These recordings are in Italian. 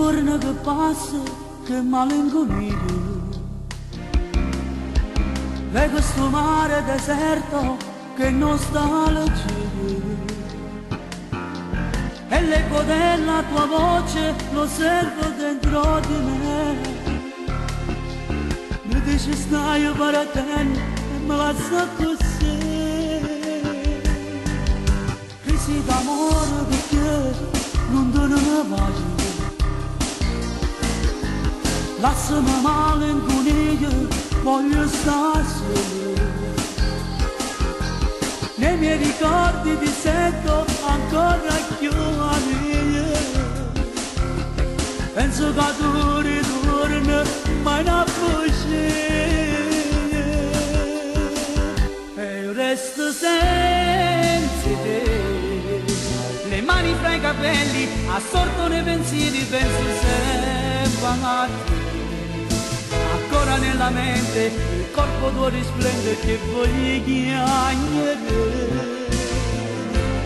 giorno che passa che malinconia, e questo mare deserto che non sta a leggere, e l'eco della tua voce lo sento dentro di me. Mi dici stai per te e me la sa così, crisi d'amore perché non te ne vai. Lasciami malinconia, voglio stare solo. Nei miei ricordi ti sento ancora più a me. Penso che tu ritorni, ma non voce. E io resto senza te. Le mani fra i capelli, assorto nei pensieri, penso sempre a te. Ancora nella mente il corpo tuo risplende che voglio chiamare,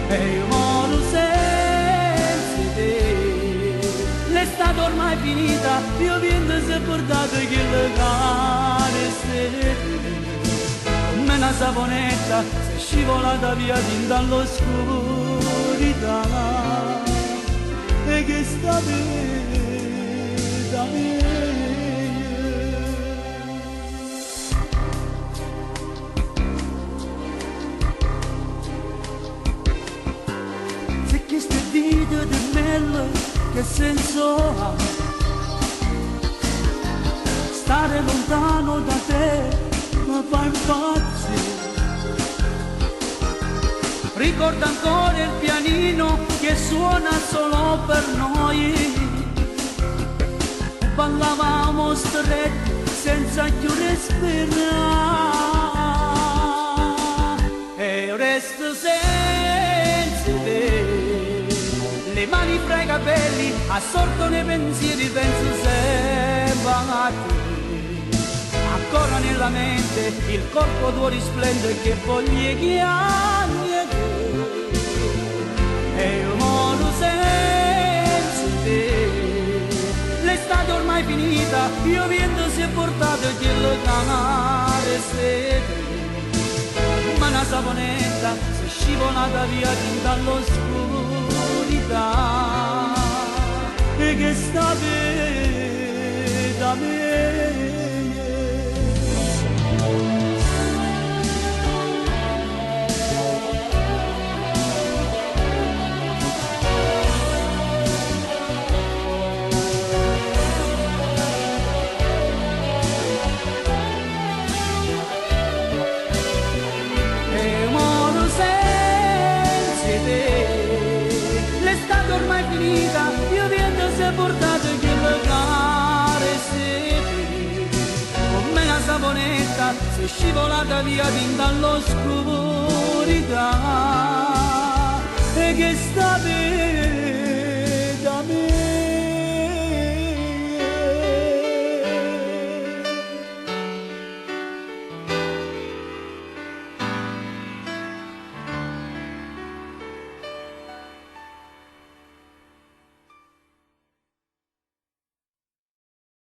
e io moro senza te. L'estate ormai finita, io viento si è portato che le care se come una saponetta si è scivolata via fin dall'oscurità, e che sta bene da me. Questa vita di melle che senso ha? Stare lontano da te mi fa impazzire. Ricordo ancora il pianino che suona solo per noi. Ballavamo stretti senza più respirare, e io resto senza te. Le mani fra i capelli, assorto nei pensieri, penso sempre a te. Ancora nella mente il corpo tuo risplende che voglio chiamare, e io moro senza te. L'estate ormai finita, io viento si è portato e quello canale sete. Ma una saponetta si è scivolata via fin dall'oscurità, e che sta bene da me. Io viento si è portato che le care sete, come una saponetta si è scivolata via fin dall'oscurità, e che sta bene